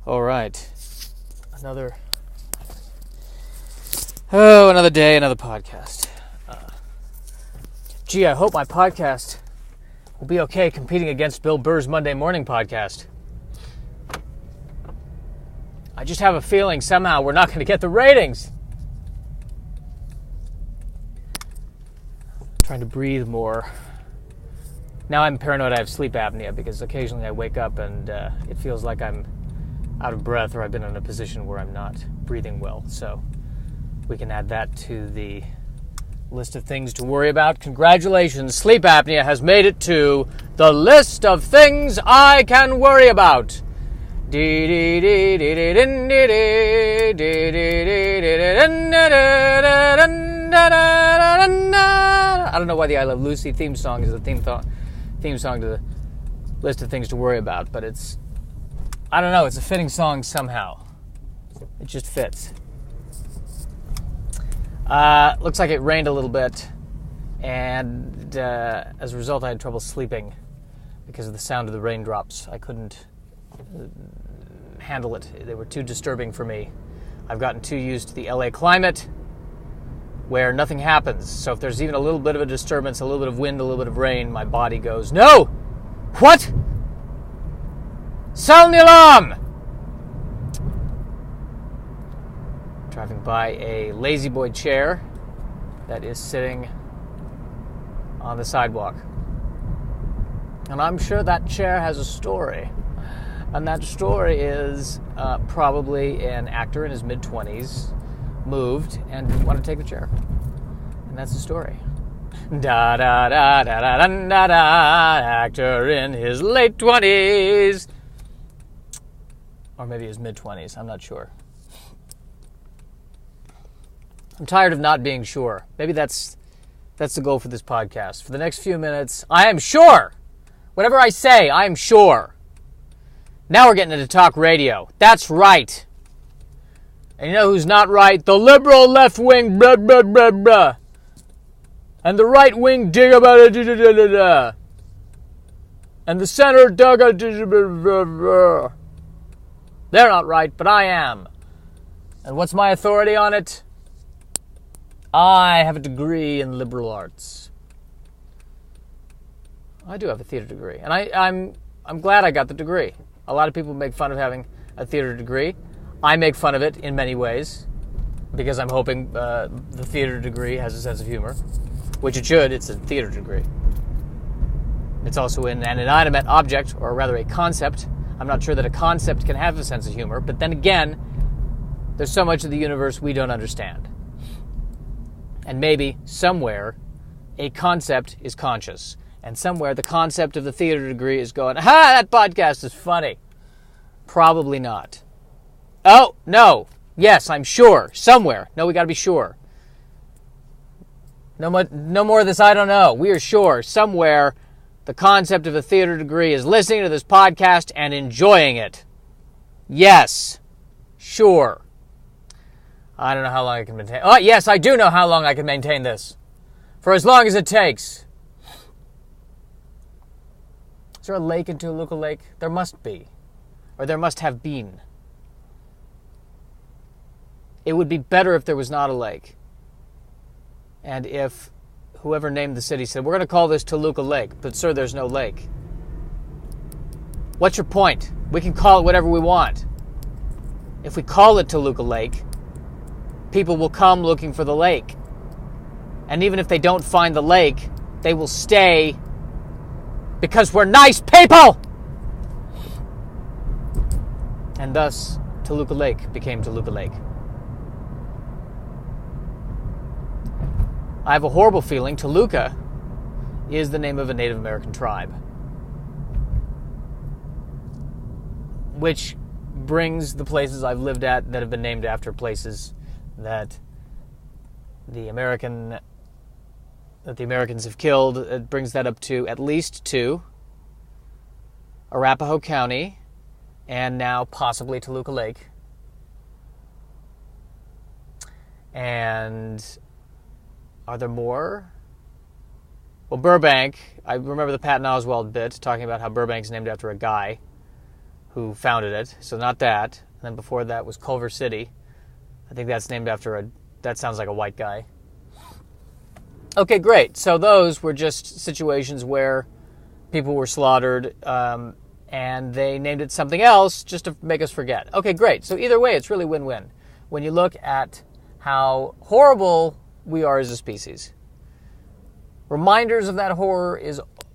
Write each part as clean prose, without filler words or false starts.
All right. Another day, another podcast. I hope my podcast will be okay competing against Bill Burr's Monday morning podcast. I just have a feeling somehow we're not going to get the ratings. Trying to breathe more. Now I'm paranoid I have sleep apnea because occasionally I wake up and it feels like I'm out of breath or I've been in a position where I'm not breathing well. So we can add that to the list of things to worry about. Congratulations, sleep apnea has made it to the list of things I can worry about. I don't know why the I Love Lucy theme song is the theme song to the list of things to worry about, but it's a fitting song somehow. It just fits. Looks like it rained a little bit, and as a result I had trouble sleeping because of the sound of the raindrops. I couldn't handle it. They were too disturbing for me. I've gotten too used to the LA climate where nothing happens. So if there's even a little bit of a disturbance, a little bit of wind, a little bit of rain, my body goes, no! What? Sound the alarm! Driving by a lazy boy chair that is sitting on the sidewalk. And I'm sure that chair has a story. And that story is probably an actor in his mid-20s moved and didn't want to take the chair. And that's the story. Da da da da da da da da. Actor in his late 20s. Or maybe his mid-20s, I'm not sure. I'm tired of not being sure. Maybe that's the goal for this podcast. For the next few minutes, I am sure. Whatever I say, I am sure. Now we're getting into talk radio. That's right. And you know who's not right? The liberal left wing, blah, blah, blah, blah. And the right wing, dig about it, da, da, da, da, da. And the center, dug, da, da, da, da. They're not right, but I am. And what's my authority on it? I have a degree in liberal arts. I do have a theater degree. And I'm glad I got the degree. A lot of people make fun of having a theater degree. I make fun of it in many ways because I'm hoping the theater degree has a sense of humor, which it should. It's a theater degree. It's also in an inanimate object, or rather a concept. I'm not sure that a concept can have a sense of humor, but then again, there's so much of the universe we don't understand. And maybe somewhere a concept is conscious. And somewhere the concept of the theater degree is going, that podcast is funny. Probably not. Oh, no. Yes, I'm sure. Somewhere. No, we got to be sure. No more of this I don't know. We are sure. Somewhere the concept of a theater degree is listening to this podcast and enjoying it. Yes. Sure. I don't know how long I can maintain. Oh, yes, I do know how long I can maintain this. For as long as it takes. Is there a lake in Toluca Lake? There must be. Or there must have been. It would be better if there was not a lake. And if whoever named the city said, we're going to call this Toluca Lake, but sir, there's no lake. What's your point? We can call it whatever we want. If we call it Toluca Lake, people will come looking for the lake. And even if they don't find the lake, they will stay because we're nice people! And thus, Toluca Lake became Toluca Lake. I have a horrible feeling Toluca is the name of a Native American tribe. Which brings the places I've lived at that have been named after places that the Americans have killed. It brings that up to at least 2. Arapahoe County, and now possibly Toluca Lake. And are there more? Well, Burbank, I remember the Patton Oswalt bit talking about how Burbank's named after a guy. who founded it, so not that. And then before that was Culver City. I think that's named after that sounds like a white guy. Okay, great. So those were just situations where people were slaughtered, and they named it something else just to make us forget. Okay, great. So either way, it's really win-win. When you look at how horrible we are as a species, reminders of that horror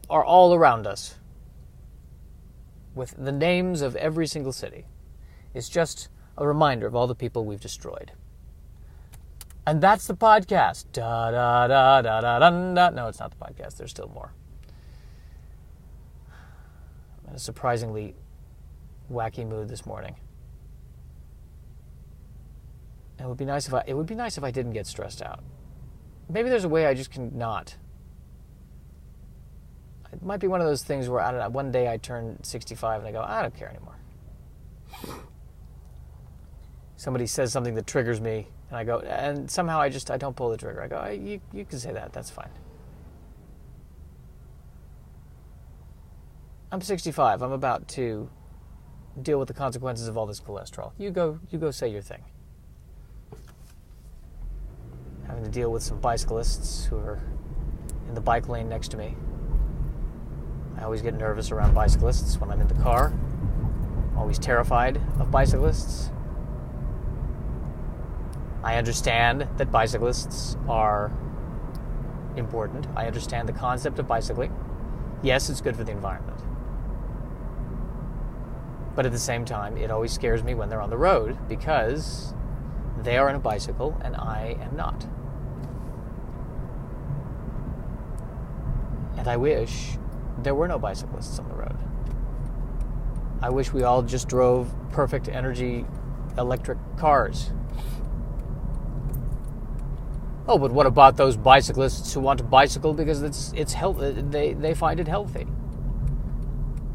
are all around us, with the names of every single city. It's just a reminder of all the people we've destroyed. And that's the podcast. Da da da da da da da. No, it's not the podcast. There's still more. I'm in a surprisingly wacky mood this morning. It would be nice if I didn't get stressed out. Maybe there's a way I just can not. It might be one of those things where, I don't know, one day I turn 65 and I go, I don't care anymore. Somebody says something that triggers me, and I go, and somehow I don't pull the trigger. I go, you can say that, that's fine. I'm 65. I'm about to deal with the consequences of all this cholesterol. You go say your thing. Having to deal with some bicyclists who are in the bike lane next to me. I always get nervous around bicyclists when I'm in the car. I'm always terrified of bicyclists. I understand that bicyclists are important. I understand the concept of bicycling. Yes, it's good for the environment. But at the same time, it always scares me when they're on the road because they are on a bicycle and I am not. And I wish there were no bicyclists on the road. I wish we all just drove perfect energy electric cars. Oh, but what about those bicyclists who want to bicycle because it's healthy? They find it healthy.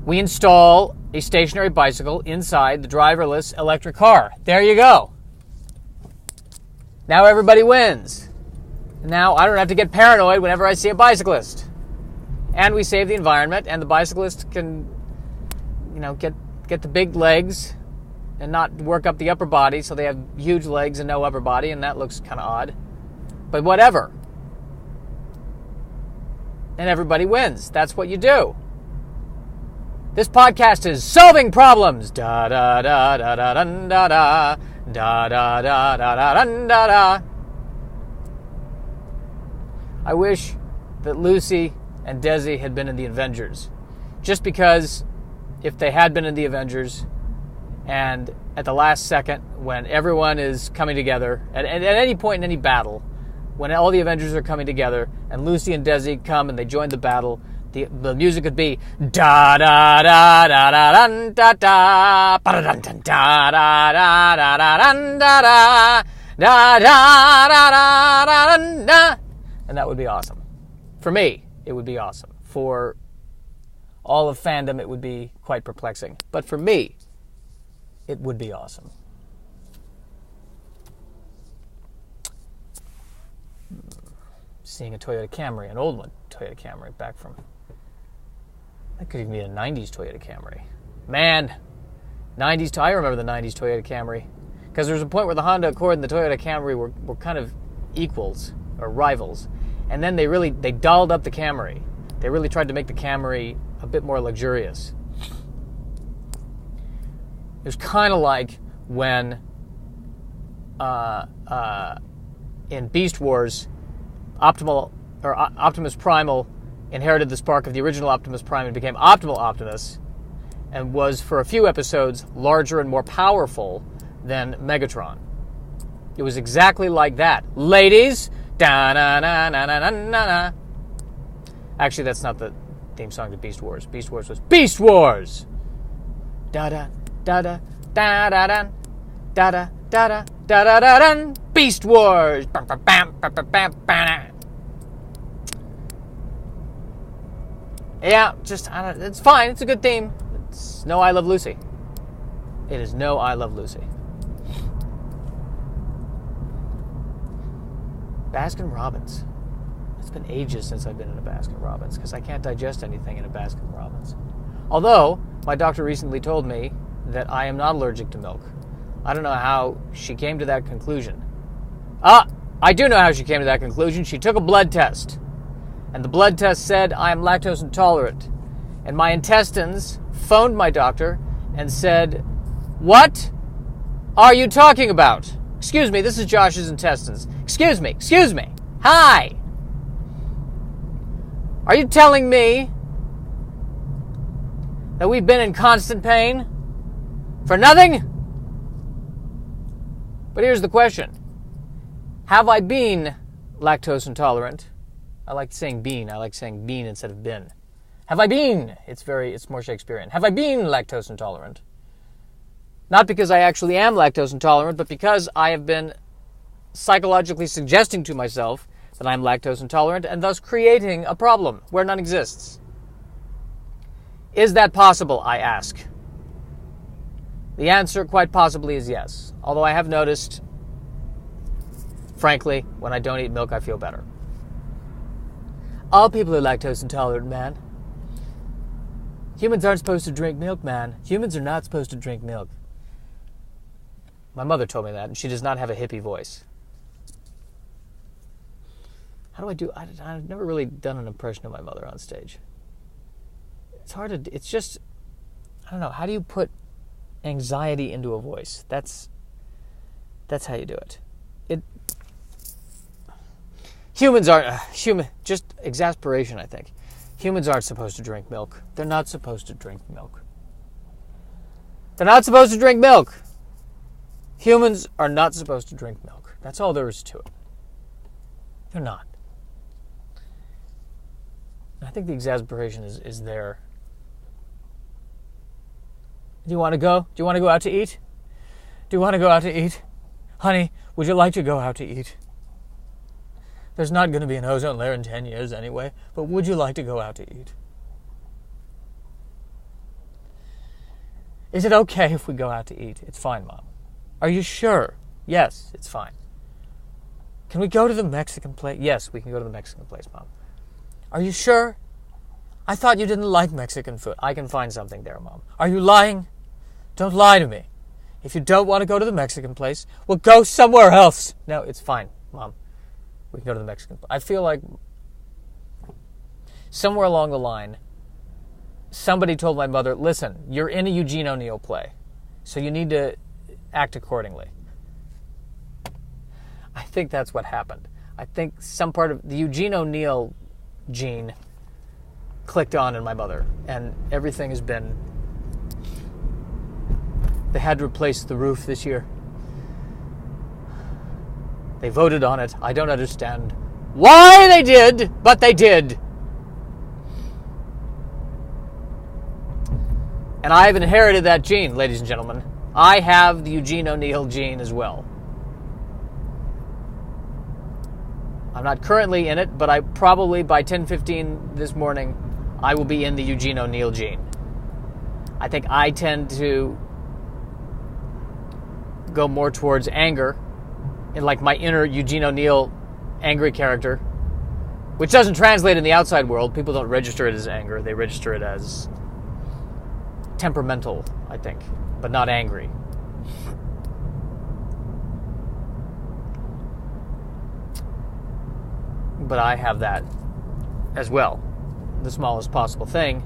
We install a stationary bicycle inside the driverless electric car. There you go. Now everybody wins. Now I don't have to get paranoid whenever I see a bicyclist. And we save the environment, and the bicyclist can, get the big legs and not work up the upper body, so they have huge legs and no upper body, and that looks kind of odd. But whatever. And everybody wins. That's what you do. This podcast is solving problems. Da da da da da da da da da da da da da da da. I wish that Lucy and Desi had been in the Avengers. Just because if they had been in the Avengers, and at the last second, when everyone is coming together, at any point in any battle, when all the Avengers are coming together, and Lucy and Desi come and they join the battle, the music could be da da da da da da da da da da da da da da da da, and that would be awesome. For me, it would be awesome. For all of fandom, it would be quite perplexing. But for me, it would be awesome. Seeing a Toyota Camry, an old one, Toyota Camry, back from, that could even be a 90s Toyota Camry. Man, I remember the 90s Toyota Camry. Because there was a point where the Honda Accord and the Toyota Camry were kind of equals, or rivals. And then they dolled up the Camry. They really tried to make the Camry a bit more luxurious. It was kind of like when in Beast Wars, Optimus Primal inherited the spark of the original Optimus Prime and became Optimal Optimus, and was for a few episodes larger and more powerful than Megatron. It was exactly like that. Ladies, da-na-na-na-na-na-na. Actually, that's not the theme song to Beast Wars. Beast Wars was Beast Wars! Da-da, da-da, da-da-da, da-da, da-da, da-da-da-da, Beast Wars! Yeah, it's fine. It's a good theme. It's no I Love Lucy. It is no I Love Lucy. Baskin-Robbins. It's been ages since I've been in a Baskin-Robbins because I can't digest anything in a Baskin-Robbins. Although, my doctor recently told me that I am not allergic to milk. I don't know how she came to that conclusion. I do know how she came to that conclusion. She took a blood test, and the blood test said I am lactose intolerant. And my intestines phoned my doctor and said, "What are you talking about? Excuse me, this is Josh's intestines. Excuse me. Hi! Are you telling me that we've been in constant pain for nothing?" But here's the question. Have I been lactose intolerant? I like saying bean. I like saying bean instead of bin. Have I been? It's more Shakespearean. Have I been lactose intolerant? Not because I actually am lactose intolerant, but because I have been psychologically suggesting to myself that I'm lactose intolerant and thus creating a problem where none exists. Is that possible, I ask? The answer quite possibly is yes. Although I have noticed, frankly, when I don't eat milk, I feel better. All people are lactose intolerant, man. Humans aren't supposed to drink milk, man. Humans are not supposed to drink milk. My mother told me that, and she does not have a hippie voice. How do I do? I've never really done an impression of my mother on stage. It's hard to, it's just, I don't know, how do you put anxiety into a voice? That's how you do it. Humans aren't, just exasperation, I think. Humans aren't supposed to drink milk. They're not supposed to drink milk. They're not supposed to drink milk. Humans are not supposed to drink milk. That's all there is to it. They're not. I think the exasperation is there. Do you want to go? Do you want to go out to eat? Do you want to go out to eat? Honey, would you like to go out to eat? There's not going to be an ozone layer in 10 years anyway, but would you like to go out to eat? Is it okay if we go out to eat? It's fine, Mom. Are you sure? Yes, it's fine. Can we go to the Mexican place? Yes, we can go to the Mexican place, Mom. Are you sure? I thought you didn't like Mexican food. I can find something there, Mom. Are you lying? Don't lie to me. If you don't want to go to the Mexican place, we'll go somewhere else. No, it's fine, Mom. We can go to the Mexican place. I feel like somewhere along the line, somebody told my mother, listen, you're in a Eugene O'Neill play, so you need to act accordingly. I think that's what happened. I think some part of the Eugene O'Neill gene clicked on in my mother, and everything has been... They had to replace the roof this year. They voted on it. I don't understand why they did, but they did. And I've inherited that gene, ladies and gentlemen. I have the Eugene O'Neill gene as well. I'm not currently in it, but I probably by 10:15 this morning, I will be in the Eugene O'Neill gene. I think I tend to go more towards anger, in like my inner Eugene O'Neill angry character, which doesn't translate in the outside world. People don't register it as anger. They register it as temperamental, I think, but not angry. But I have that as well. The smallest possible thing.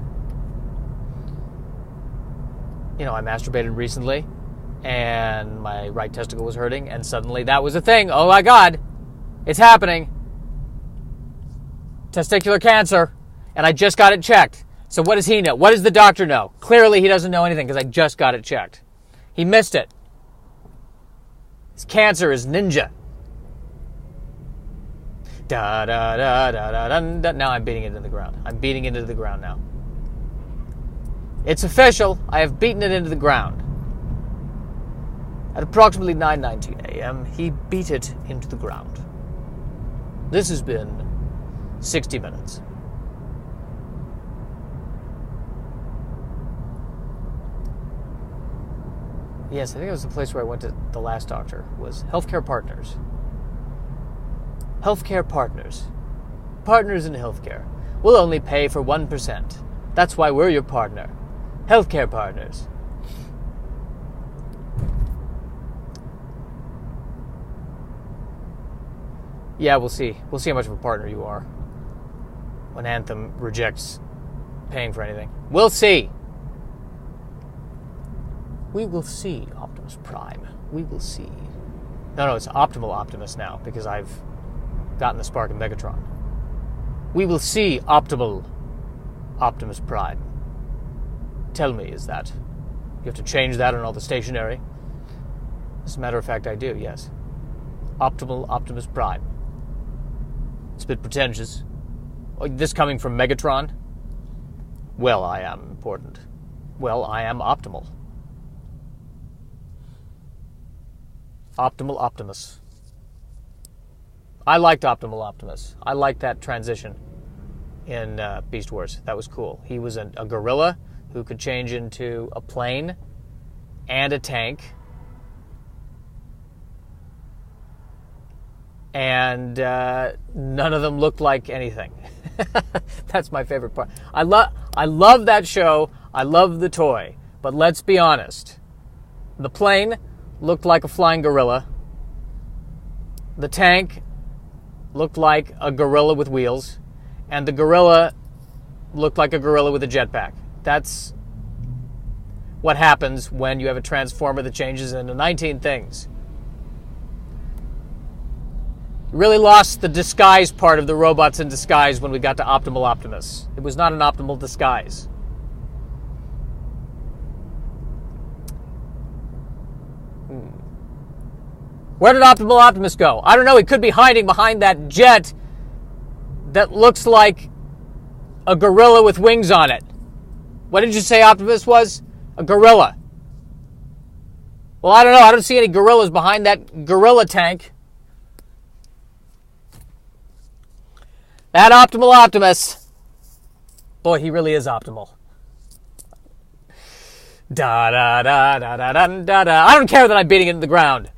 You know, I masturbated recently, and my right testicle was hurting, and suddenly that was a thing. Oh my God, it's happening. Testicular cancer, and I just got it checked. So what does he know? What does the doctor know? Clearly he doesn't know anything because I just got it checked. He missed it. His cancer is ninja. Da da da da da da da. Now I'm beating it into the ground. I'm beating it into the ground now. It's official. I have beaten it into the ground. At approximately 9:19 a.m., he beat it into the ground. This has been 60 minutes. Yes, I think it was the place where I went to the last doctor, was Healthcare Partners. Healthcare Partners. Partners in healthcare. We'll only pay for 1%. That's why we're your partner. Healthcare Partners. Yeah, we'll see. We'll see how much of a partner you are when Anthem rejects paying for anything. We'll see. We will see, Optimus Prime. We will see. No, it's Optimal Optimus now, because I've gotten the spark in Megatron. We will see, Optimal Optimus Prime. Tell me, is that? You have to change that on all the stationery? As a matter of fact, I do, yes. Optimal Optimus Prime. It's a bit pretentious. This coming from Megatron? Well, I am important. Well, I am optimal. Optimal Optimus. I liked Optimal Optimus. I liked that transition in Beast Wars. That was cool. He was a gorilla who could change into a plane and a tank. And none of them looked like anything. That's my favorite part. I love that show. I love the toy. But let's be honest. The plane looked like a flying gorilla. The tank looked like a gorilla with wheels. And the gorilla looked like a gorilla with a jetpack. That's what happens when you have a transformer that changes into 19 things. Really lost the disguise part of the robots in disguise when we got to Optimal Optimus. It was not an optimal disguise. Where did Optimal Optimus go? I don't know. He could be hiding behind that jet that looks like a gorilla with wings on it. What did you say Optimus was? A gorilla. Well, I don't know. I don't see any gorillas behind that gorilla tank. That Optimal Optimus. Boy, he really is optimal. Da da da da da da da da. I don't care that I'm beating it into the ground.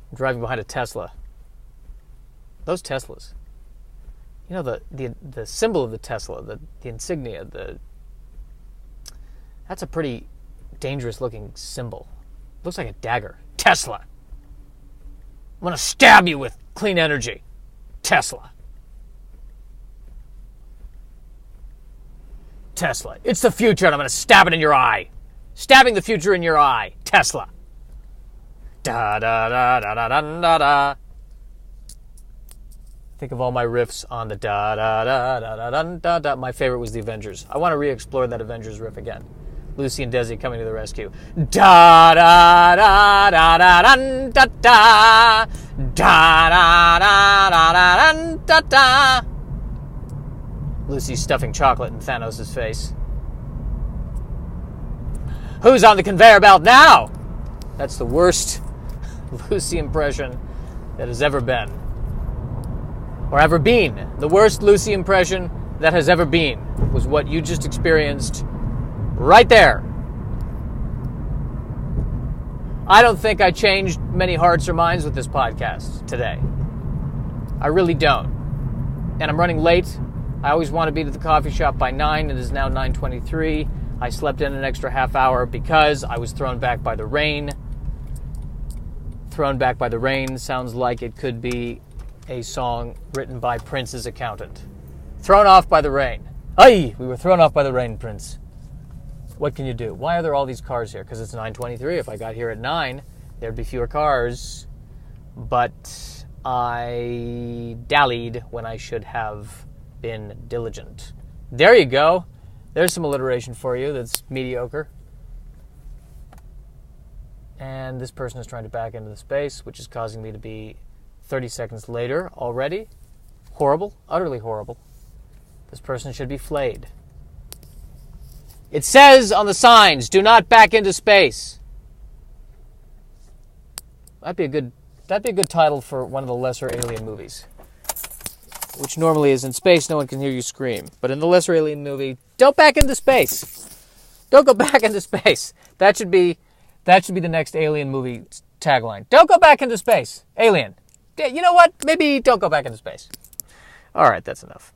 I'm driving behind a Tesla. Those Teslas. You know the symbol of the Tesla, the insignia, that's a pretty dangerous looking symbol. Looks like a dagger. Tesla. I'm gonna stab you with clean energy. Tesla. Tesla. It's the future and I'm going to stab it in your eye. Stabbing the future in your eye. Tesla. Da da da da da da da da. Think of all my riffs on the da da da da da da da. My favorite was the Avengers. I want to re-explore that Avengers riff again. Lucy and Desi coming to the rescue. Da da da da da da da da da da da da da da. Lucy stuffing chocolate in Thanos' face. Who's on the conveyor belt now? That's the worst Lucy impression that has ever been. Or ever been. The worst Lucy impression that has ever been was what you just experienced right there. I don't think I changed many hearts or minds with this podcast today. I really don't. And I'm running late. I always want to be to the coffee shop by 9. It is now 9:23. I slept in an extra half hour because I was thrown back by the rain. Thrown back by the rain sounds like it could be a song written by Prince's accountant. Thrown off by the rain. Aye, we were thrown off by the rain, Prince. What can you do? Why are there all these cars here? Because it's 9:23. If I got here at 9, there'd be fewer cars. But I dallied when I should have been diligent. There you go. There's some alliteration for you that's mediocre. And this person is trying to back into the space, which is causing me to be 30 seconds later already. Horrible. Utterly horrible. This person should be flayed. It says on the signs, do not back into space. That'd be a good title for one of the lesser Alien movies. Which normally is in space, no one can hear you scream. But in the lesser Alien movie, don't back into space. Don't go back into space. That should be the next Alien movie tagline. Don't go back into space. Alien. You know what? Maybe don't go back into space. All right, that's enough.